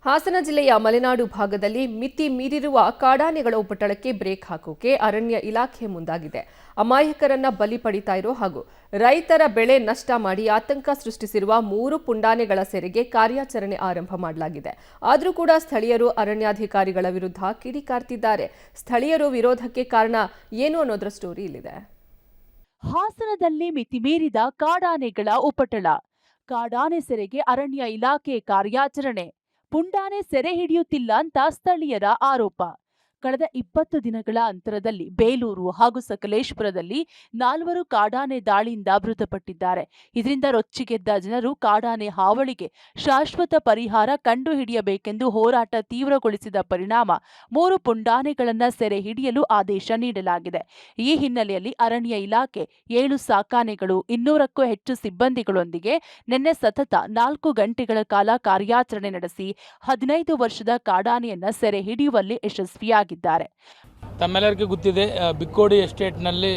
ಹಾಸನ ಜಿಲ್ಲೆಯ ಮಲೆನಾಡು ಭಾಗದಲ್ಲಿ ಮಿತಿ ಮೀರಿರುವ ಕಾಡಾನೆಗಳ ಉಪಟಳಕ್ಕೆ ಬ್ರೇಕ್ ಹಾಕೋಕೆ ಅರಣ್ಯ ಇಲಾಖೆ ಮುಂದಾಗಿದೆ. ಅಮಾಯಕರನ್ನ ಬಲಿ ಪಡಿತಾ ಇರೋ ಹಾಗೂ ರೈತರ ಬೆಳೆ ನಷ್ಟ ಮಾಡಿ ಆತಂಕ ಸೃಷ್ಟಿಸಿರುವ 3 ಪುಂಡಾನೆಗಳ ಸೆರೆಗೆ ಕಾರ್ಯಾಚರಣೆ ಆರಂಭ ಮಾಡಲಾಗಿದೆ. ಆದರೂ ಕೂಡ ಸ್ಥಳೀಯರು ಅರಣ್ಯಾಧಿಕಾರಿಗಳ ವಿರುದ್ಧ ಕಿಡಿಕಾರ್ತಿದ್ದಾರೆ. ಸ್ಥಳೀಯರು ವಿರೋಧಕ್ಕೆ ಕಾರಣ ಏನು ಅನ್ನೋದರ ಸ್ಟೋರಿ ಇಲ್ಲಿದೆ. ಹಾಸನದಲ್ಲಿ ಮಿತಿಮೀರಿದ ಕಾಡಾನೆಗಳ ಉಪಟಳ. ಕಾಡಾನೆ ಸೆರೆಗೆ ಅರಣ್ಯ ಇಲಾಖೆ ಕಾರ್ಯಾಚರಣೆ. ಪುಂಡಾನೆ ಸೆರೆ ಹಿಡಿಯುತ್ತಿಲ್ಲ ಅಂತ ಸ್ಥಳೀಯರ ಆರೋಪ. ಕಳೆದ 20 ದಿನಗಳ ಅಂತರದಲ್ಲಿ ಬೇಲೂರು ಹಾಗೂ ಸಕಲೇಶಪುರದಲ್ಲಿ 4 ಕಾಡಾನೆ ದಾಳಿಯಿಂದ ಮೃತಪಟ್ಟಿದ್ದಾರೆ. ಇದರಿಂದ ರೊಚ್ಚಿಗೆದ್ದ ಜನರು ಕಾಡಾನೆ ಹಾವಳಿಗೆ ಶಾಶ್ವತ ಪರಿಹಾರ ಕಂಡುಹಿಡಿಯಬೇಕೆಂದು ಹೋರಾಟ ತೀವ್ರಗೊಳಿಸಿದ ಪರಿಣಾಮ 3 ಪುಂಡಾನೆಗಳನ್ನು ಸೆರೆ ಹಿಡಿಯಲು ಆದೇಶ ನೀಡಲಾಗಿದೆ. ಈ ಹಿನ್ನೆಲೆಯಲ್ಲಿ ಅರಣ್ಯ ಇಲಾಖೆ 7 ಸಾಕಾನೆಗಳು 200ಕ್ಕೂ ಹೆಚ್ಚು ಸಿಬ್ಬಂದಿಗಳೊಂದಿಗೆ ನಿನ್ನೆ ಸತತ 4 ಗಂಟೆಗಳ ಕಾಲ ಕಾರ್ಯಾಚರಣೆ ನಡೆಸಿ 15 ವರ್ಷದ ಕಾಡಾನೆಯನ್ನ ಸೆರೆ ಹಿಡಿಯುವಲ್ಲಿ ಯಶಸ್ವಿಯಾಗಿದೆ. ತಮ್ಮೆಲ್ಲರಿಗೂ ಗೊತ್ತಿದೆ, ಬಿಕ್ಕೋಡಿ ಎಸ್ಟೇಟ್ನಲ್ಲಿ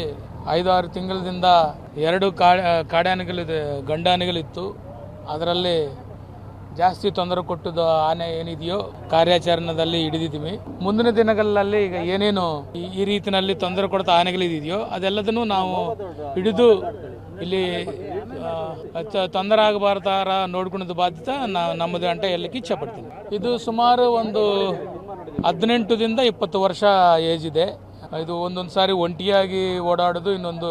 5-6 ತಿಂಗಳಿಂದ 2 ಕಾಡಾನೆಗಳಿದೆ, ಗಂಡಾನೆಗಳಿತ್ತು. ಅದರಲ್ಲಿ ಜಾಸ್ತಿ ತೊಂದರೆ ಕೊಟ್ಟದ್ದು ಆನೆ ಏನಿದೆಯೋ ಕಾರ್ಯಾಚರಣೆಯಲ್ಲಿ ಹಿಡಿದಿದ್ದೀವಿ. ಮುಂದಿನ ದಿನಗಳಲ್ಲಿ ಈಗ ಏನೇನು ಈ ರೀತಿಯಲ್ಲಿ ತೊಂದರೆ ಕೊಡ್ತಾ ಆನೆಗಳಿದೆಯೋ ಅದೆಲ್ಲದನ್ನು ನಾವು ಹಿಡಿದು ಇಲ್ಲಿ ತೊಂದರೆ ಆಗಬಾರ್ದಾರ ನೋಡ್ಕೊಳ್ಳೋದು ಬಾಧ್ಯತೆ ನಮ್ಮದು ಅಂತ ಹೇಳಲಿಕ್ಕೆ ಇಚ್ಛೆ ಪಡ್ತೀನಿ. ಇದು ಸುಮಾರು ಒಂದು 18ರಿಂದ 20 ವರ್ಷ ಏಜ್ ಇದೆ. ಇದು ಒಂದೊಂದು ಸಾರಿ ಒಂಟಿಯಾಗಿ ಓಡಾಡೋದು, ಇನ್ನೊಂದು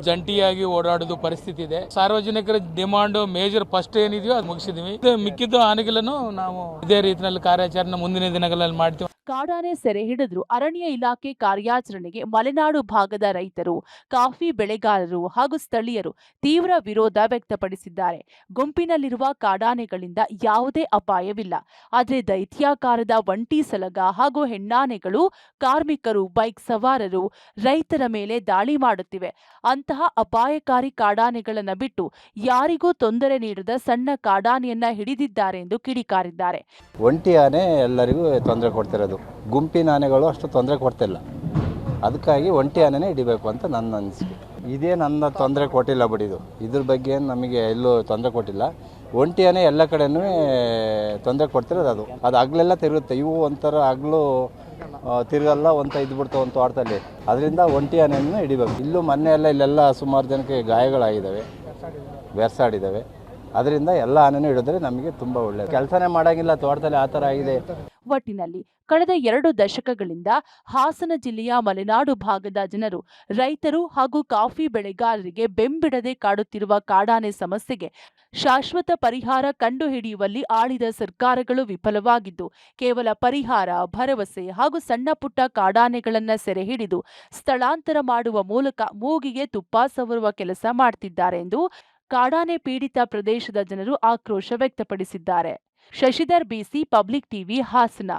ಜಂಟಿಯಾಗಿ ಓಡಾಡೋದು ಪರಿಸ್ಥಿತಿ ಇದೆ. ಸಾರ್ವಜನಿಕರ ಡಿಮಾಂಡ್ ಮೇಜರ್ ಫಸ್ಟ್ ಏನಿದೆಯೋ ಅದು ಮುಗಿಸಿದೀವಿ. ಮಿಕ್ಕಿದ್ದು ಆನೆಗಳನ್ನು ನಾವು ಇದೇ ರೀತಿಯಲ್ಲಿ ಕಾರ್ಯಾಚರಣೆ ಮುಂದಿನ ದಿನಗಳಲ್ಲಿ ಮಾಡ್ತೀವಿ. ಕಾಡಾನೆ ಸೆರೆ ಹಿಡಿದ್ರು ಅರಣ್ಯ ಇಲಾಖೆ ಕಾರ್ಯಾಚರಣೆಗೆ ಮಲೆನಾಡು ಭಾಗದ ರೈತರು, ಕಾಫಿ ಬೆಳೆಗಾರರು ಹಾಗೂ ಸ್ಥಳೀಯರು ತೀವ್ರ ವಿರೋಧ ವ್ಯಕ್ತಪಡಿಸಿದ್ದಾರೆ. ಗುಂಪಿನಲ್ಲಿರುವ ಕಾಡಾನೆಗಳಿಂದ ಯಾವುದೇ ಅಪಾಯವಿಲ್ಲ. ಆದರೆ ದೈತ್ಯಾಕಾರದ ಒಂಟಿ ಸಲಗ ಹಾಗೂ ಹೆಣ್ಣಾನೆಗಳು ಕಾರ್ಮಿಕರು, ಬೈಕ್ ಸವಾರರು, ರೈತರ ಮೇಲೆ ದಾಳಿ ಮಾಡುತ್ತಿವೆ. ಅಂತಹ ಅಪಾಯಕಾರಿ ಕಾಡಾನೆಗಳನ್ನು ಬಿಟ್ಟು ಯಾರಿಗೂ ತೊಂದರೆ ನೀಡದ ಸಣ್ಣ ಕಾಡಾನೆಯನ್ನ ಹಿಡಿದಿದ್ದಾರೆ ಎಂದು ಕಿಡಿಕಾರಿದ್ದಾರೆ. ಒಂಟಿ ಆನೆ ಎಲ್ಲರಿಗೂ ತೊಂದರೆ ಕೊಡ್ತಿರೋದು, ಗುಂಪಿನ ಆನೆಗಳು ಅಷ್ಟು ತೊಂದರೆ ಕೊಡ್ತಿಲ್ಲ. ಅದಕ್ಕಾಗಿ ಒಂಟಿ ಆನೆನೇ ಹಿಡಿಬೇಕು ಅಂತ ನನ್ನ ಅನಿಸಿಕೆ. ಇದೇ ನನ್ನ ತೊಂದರೆ ಕೊಟ್ಟಿಲ್ಲ ಬಿಡಿದು, ಇದ್ರ ಬಗ್ಗೆ ನಮಗೆ ಎಲ್ಲೂ ತೊಂದರೆ ಕೊಟ್ಟಿಲ್ಲ. ಒಂಟಿ ಆನೆ ಎಲ್ಲ ಕಡೆನೂ ತೊಂದರೆ ಕೊಡ್ತಿರೋದು. ಅದು ಹಗಲೆಲ್ಲ ತಿರುಗುತ್ತೆ. ಇವು ಒಂಥರ ಹಗಲು ತಿರುಗಲ್ಲ, ಇದ್ಬಿಡ್ತಾವೆ ಒಂದು ತೋಟದಲ್ಲಿ. ಅದರಿಂದ ಒಂಟಿ ಆನೆಯನ್ನು ಹಿಡಿಬೇಕು. ಇಲ್ಲೂ ಮೊನ್ನೆ ಇಲ್ಲೆಲ್ಲ ಸುಮಾರು ಜನಕ್ಕೆ ಗಾಯಗಳಾಗಿದ್ದಾವೆ, ಬೆರ್ಸಾಡಿದ್ದಾವೆ. ಅದರಿಂದ ಎಲ್ಲ ಆನೆನೂ ಹಿಡಿದ್ರೆ ನಮಗೆ ತುಂಬ ಒಳ್ಳೆಯದು. ಕೆಲಸನೇ ಮಾಡೋಂಗಿಲ್ಲ ತೋಟದಲ್ಲಿ, ಆ ಥರ ಆಗಿದೆ. ಒಟ್ಟಿನಲ್ಲಿ ಕಳೆದ 2 ದಶಕಗಳಿಂದ ಹಾಸನ ಜಿಲ್ಲೆಯ ಮಲೆನಾಡು ಭಾಗದ ಜನರು, ರೈತರು ಹಾಗೂ ಕಾಫಿ ಬೆಳೆಗಾರರಿಗೆ ಬೆಂಬಿಡದೆ ಕಾಡುತ್ತಿರುವ ಕಾಡಾನೆ ಸಮಸ್ಯೆಗೆ ಶಾಶ್ವತ ಪರಿಹಾರ ಕಂಡುಹಿಡಿಯುವಲ್ಲಿ ಆಳಿದ ಸರ್ಕಾರಗಳು ವಿಫಲವಾಗಿದ್ದು, ಕೇವಲ ಪರಿಹಾರ, ಭರವಸೆ ಹಾಗೂ ಸಣ್ಣ ಪುಟ್ಟ ಕಾಡಾನೆಗಳನ್ನ ಸೆರೆ ಹಿಡಿದು ಸ್ಥಳಾಂತರ ಮಾಡುವ ಮೂಲಕ ಮೂಗಿಗೆ ತುಪ್ಪ ಸವರುವ ಕೆಲಸ ಮಾಡ್ತಿದ್ದಾರೆ ಎಂದು ಕಾಡಾನೆ ಪೀಡಿತ ಪ್ರದೇಶದ ಜನರು ಆಕ್ರೋಶ ವ್ಯಕ್ತಪಡಿಸಿದ್ದಾರೆ. Shashidhar BC, public TV, Hassan.